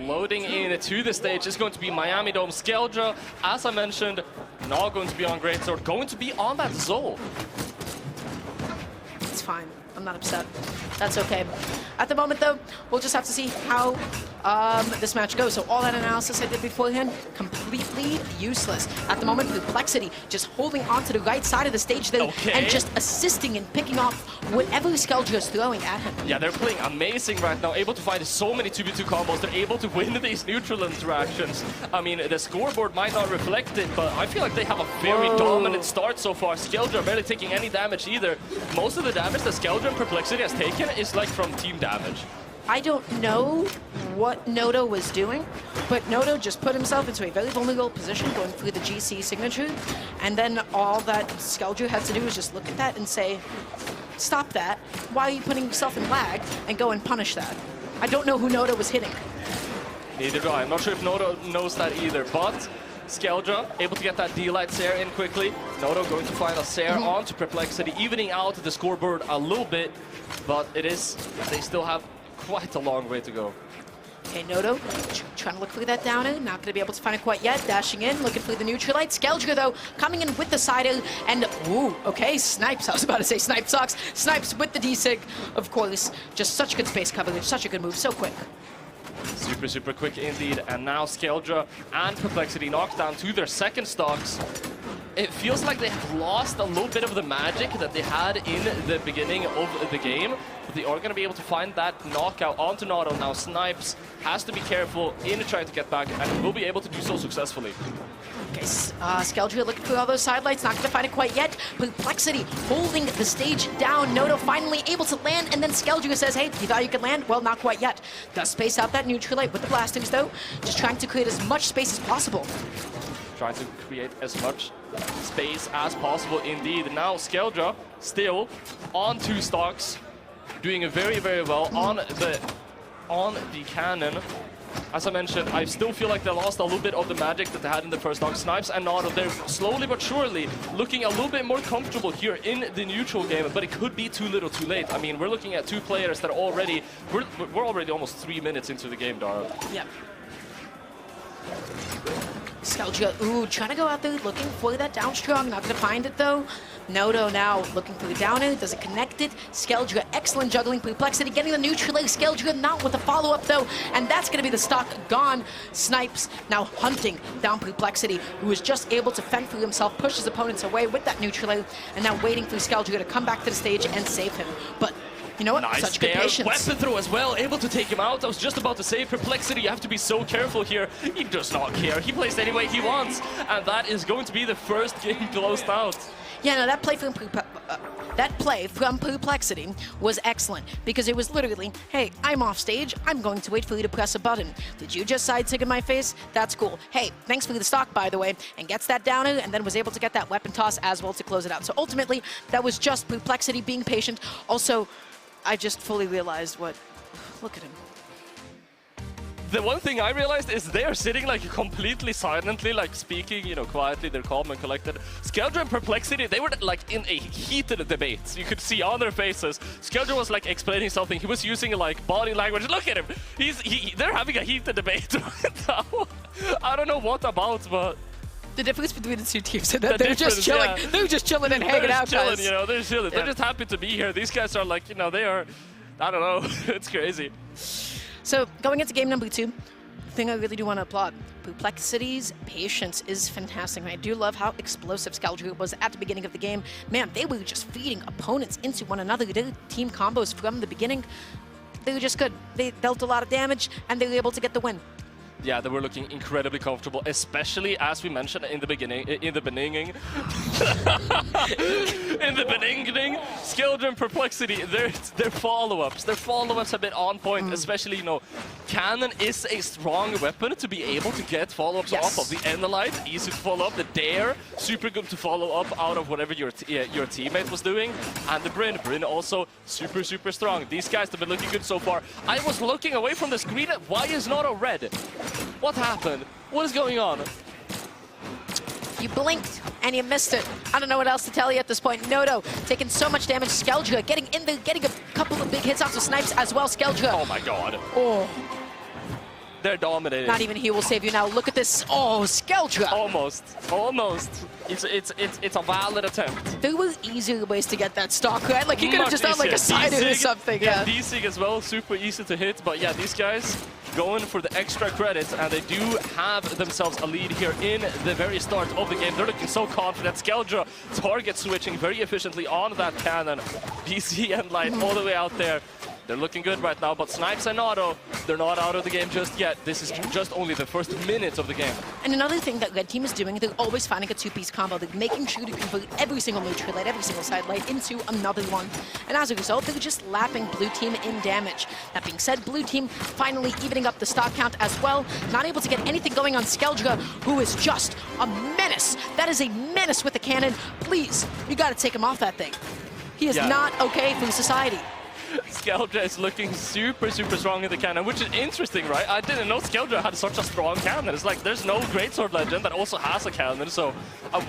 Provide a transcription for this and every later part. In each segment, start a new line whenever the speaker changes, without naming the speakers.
loading in to the stage is going to be Miami Dome. Skeldra, as I mentioned, not going to be on Greatsword, going to be on that Zol.
It's fine. I'm not upset. That's okay. At the moment, though, we'll just have to see how this match goes. So all that analysis I did beforehand, completely useless. At the moment, Prplexity just holding on to the right side of the stage there and just assisting and picking off whatever Skeldra is throwing at him.
Yeah, they're playing amazing right now, able to find so many 2v2 combos. They're able to win these neutral interactions. I mean, the scoreboard might not reflect it, but I feel like they have a very dominant start so far. Skeldra barely taking any damage either. Most of the damage that Skeldra and Prplexity has taken is like from team damage.
I don't know what Noto was doing, but Noto just put himself into a very vulnerable position going through the GC signature, and then all that Skeldra had to do was just look at that and say, stop that, why are you putting yourself in lag, and go and punish that. I don't know who Noto was hitting.
Neither do I. I'm not sure if Noto knows that either, but Skeldra able to get that D-Light Sair in quickly. Noto going to find a Sair onto Prplexity, evening out the scoreboard a little bit, but they still have quite a long way to go.
Okay, Noto trying to look for that down air, not going to be able to find it quite yet. Dashing in, looking for the neutral light. Skeldra, though, coming in with the side air, and ooh, okay, Snipes. I was about to say Snipes sucks. Snipes with the D-Sig, of course. Just such good space coverage, such a good move, so quick.
Super, super quick indeed. And now Skeldra and Prplexity knocked down to their second stocks. It feels like they have lost a little bit of the magic that they had in the beginning of the game. But they are going to be able to find that knockout onto Noto. Now Snipes has to be careful in trying to get back, and will be able to do so successfully.
Okay, Skeldra looking for all those sidelights, not going to find it quite yet. Prplexity holding the stage down. Noto finally able to land, and then Skeldra says, hey, you thought you could land? Well, not quite yet. Does space out that neutral light with the blastings, though. Just trying to create as much space as possible.
Trying to create as much space as possible indeed. Now Skeldra still on 2 stocks, doing very, very well on the cannon. As I mentioned, I still feel like they lost a little bit of the magic that they had in the first stock. Snipes and Noto, they're slowly but surely looking a little bit more comfortable here in the neutral game, but it could be too little too late. I mean, we're looking at 2 players that are already, we're already almost 3 minutes into the game, Dara.
Yep. Skeldra, ooh, trying to go out there looking for that down strong, not going to find it though. Noto now looking for the down air, doesn't connect it. Skeldra, excellent juggling. Prplexity getting the neutral air. Skeldra not with a follow-up though, and that's going to be the stock gone. Snipes now hunting down Prplexity, who is just able to fend for himself, push his opponents away with that neutral air, and now waiting for Skeldra to come back to the stage and save him. But you know what?
Nice
Such good patience.
Weapon throw as well, able to take him out. I was just about to say, Prplexity, you have to be so careful here. He does not care. He plays any way he wants, and that is going to be the first game closed out.
Yeah, no, that play from Prplexity was excellent, because it was literally, hey, I'm off stage, I'm going to wait for you to press a button. Did you just side sig in my face? That's cool. Hey, thanks for the stock, by the way, and gets that down and then was able to get that weapon toss as well to close it out. So ultimately, that was just Prplexity being patient. Also, I just fully realized what, look at him.
The one thing I realized is they are sitting like completely silently, like speaking, you know, quietly. They're calm and collected. Skeldra and Prplexity, they were like in a heated debate. You could see on their faces. Skeldra was like explaining something. He was using like body language. Look at him. They're having a heated debate right now. I don't know what about, but
the difference between the 2 teams is that they're just chilling. Yeah. They're just chilling and hanging out,
chilling,
guys.
You know, they're chilling.
Yeah.
They're just happy to be here. These guys are like, you know, they are, I don't know. It's crazy.
So going into game number 2, the thing I really do want to applaud, Prplexity's patience is fantastic. And I do love how explosive Skeldra was at the beginning of the game. Man, they were just feeding opponents into one another. Their team combos from the beginning, they were just good. They dealt a lot of damage, and they were able to get the win.
Yeah, they were looking incredibly comfortable, especially as we mentioned in the beginning, Skeldra and Prplexity, their follow-ups have been on point, especially, you know, Cannon is a strong weapon to be able to get follow-ups off of. The Enelite, easy to follow up, the Dare, super good to follow up out of whatever your teammate was doing, and the Bryn also super, super strong. These guys have been looking good so far. I was looking away from the screen, why is Noto red? What happened? What is going on?
You blinked and you missed it. I don't know what else to tell you at this point. Noto taking so much damage. Skeldra getting in there, getting a couple of big hits off of Snipes as well. Skeldra.
Oh my god.
Oh.
They're dominating.
Not even he will save you now. Look at this. Oh, Skeldra.
Almost. It's a valid attempt.
There were easier ways to get that stock, right? Like, he could have just done like a side or something.
Yeah, D-Sig as well, super easy to hit. But yeah, these guys going for the extra credits, and they do have themselves a lead here in the very start of the game. They're looking so confident. Skeldra target switching very efficiently on that cannon. BC and Light all the way out there. They're looking good right now, but Snipes and Noto, they're not out of the game just yet. This is just only the first minutes of the game.
And another thing that Red Team is doing, they're always finding a two-piece combo. They're making sure to convert every single neutral light, every single side light into another one. And as a result, they're just lapping Blue Team in damage. That being said, Blue Team finally evening up the stock count as well. Not able to get anything going on Skeldra, who is just a menace. That is a menace with the cannon. Please, you got to take him off that thing. He is not okay for society.
Skeldra is looking super strong in the cannon, which is interesting, right? I didn't know Skeldra had such a strong cannon. It's like there's no greatsword legend that also has a cannon, so I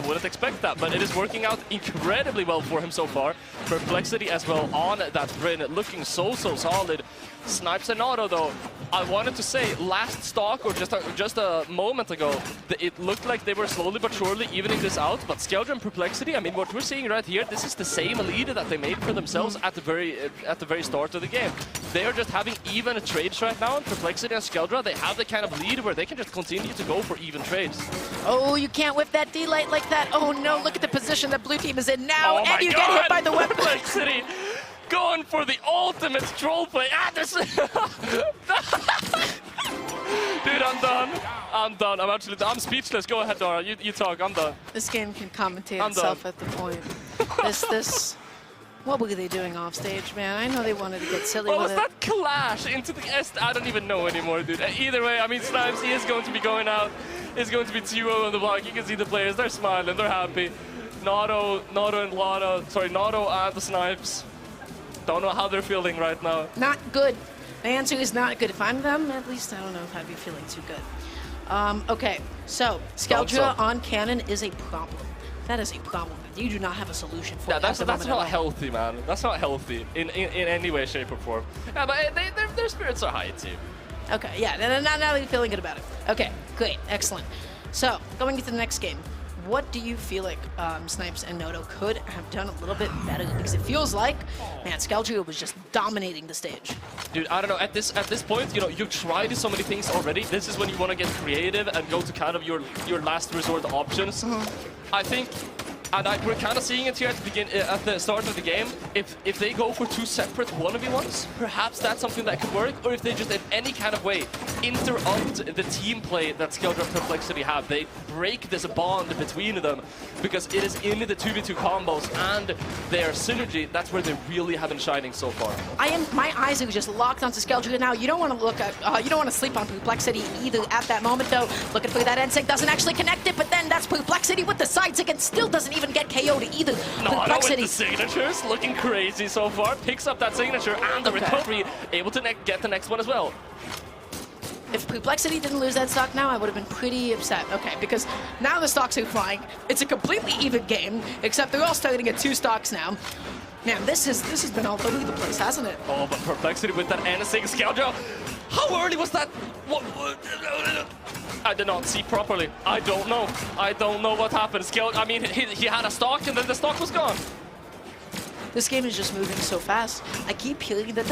wouldn't expect that. But it is working out incredibly well for him so far. Prplexity as well on that Bryn, looking so solid. Snipes and Noto, though, I wanted to say last stock or just a moment ago, it looked like they were slowly but surely evening this out. But Skeldra and Prplexity, I mean, what we're seeing right here, this is the same lead that they made for themselves at the very start of the game. They are just having even trades right now. And Prplexity and Skeldra, they have the kind of lead where they can just continue to go for even trades.
Oh, you can't whip that D-Light like that. Oh no, look at the position that Blue Team is in now,
oh
and you
God.
get hit by the weapon.
Prplexity going for the ultimate troll play. This Dude, I'm done. I'm speechless. Go ahead, Dara. You talk. I'm done.
This game can commentate itself at the point. This. What were they doing off stage, man? I know they wanted to get silly with it.
Was that clash into the S? I don't even know anymore, dude. Either way, I mean, Snipes, he is going to be going out. It's going to be 2-0 on the block. You can see the players. They're smiling. They're happy. Noto and Lana. Sorry, Noto and the Snipes. Don't know how they're feeling right now.
Not good. The answer is not good. If I'm them, at least I don't know if I'd be feeling too good. Okay, so Skeldra on cannon is a problem. That is a problem. You do not have a solution for it.
That's not healthy, man. That's not healthy in any way, shape, or form. Yeah, but their spirits are high too.
Okay, yeah. Now you're feeling good about it. Okay, great, excellent. So going into the next game. What do you feel like Snipes and Noto could have done a little bit better? Because it feels like, man, Skeldra was just dominating the stage. Dude,
I don't know. At this point, you know, you've tried so many things already. This is when you want to get creative and go to kind of your last resort options. I think, and we're kind of seeing it here at the start of the game. If they go for two separate 1v1s, perhaps that's something that could work. Or if they just in any kind of way interrupt the team play that Skeldra and Prplexity have, they break this bond between them, because it is in the 2v2 combos and their synergy. That's where they really have been shining so far.
My eyes are just locked onto Skeldra now. You don't want to look at, you don't want to sleep on Prplexity either at that moment though. Looking for that NSYNC, doesn't actually connect it, but then that's Prplexity with the side tick and still doesn't even get KO'd either.
Prplexity with the signatures, looking crazy so far. Picks up that signature and the recovery, able to get the next one as well.
If Prplexity didn't lose that stock now, I would have been pretty upset. Okay, because now the stocks are flying. It's a completely even game, except they're all starting at 2 stocks now. Man, this has been all over the place, hasn't it?
Oh, but Prplexity with that NSYNC Skeldra. How early was that? What? I did not see properly. I don't know. I don't know what happened. I mean, he had a stock and then the stock was gone.
This game is just moving so fast. I keep hearing the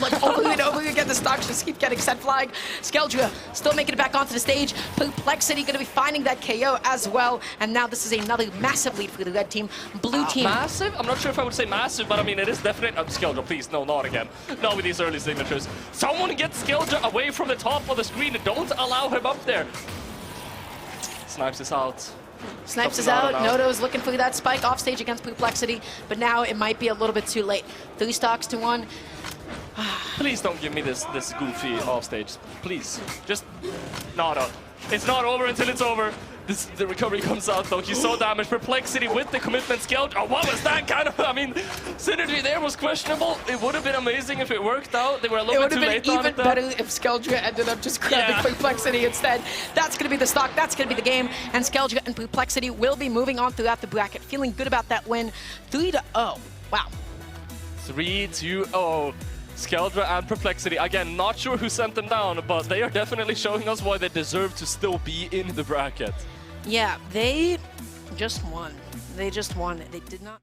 like over and over again. The stocks just keep getting set flag. Skeldra still making it back onto the stage. Prplexity going to be finding that KO as well. And now this is another massive lead for the red team. Blue team.
Massive? I'm not sure if I would say massive, but I mean, it is definitely. Skeldra, please, no, not again. Not with these early signatures. Someone get Skeldra away from the top of the screen. Don't allow him up there. Snipes is out.
Snipes is out. Noto is looking for that spike off stage against Prplexity, but now it might be a little bit too late. 3 stocks to 1.
Please don't give me this goofy off stage. Please. Just Noto. It's not over until it's over. The recovery comes out though. He's so damaged. Prplexity with the commitment. Skeldra. What was that kind of? I mean, synergy there was questionable. It would have been amazing if it worked out. They were a little bit too late on it.
It would have been even better if Skeldra ended up just grabbing Prplexity instead. That's going to be the stock. That's going to be the game. And Skeldra and Prplexity will be moving on throughout the bracket. Feeling good about that win. 3-0. Wow.
3-2-0. Skeldra and Prplexity. Again, not sure who sent them down, but they are definitely showing us why they deserve to still be in the bracket.
Yeah, they just won. They just won. They did not...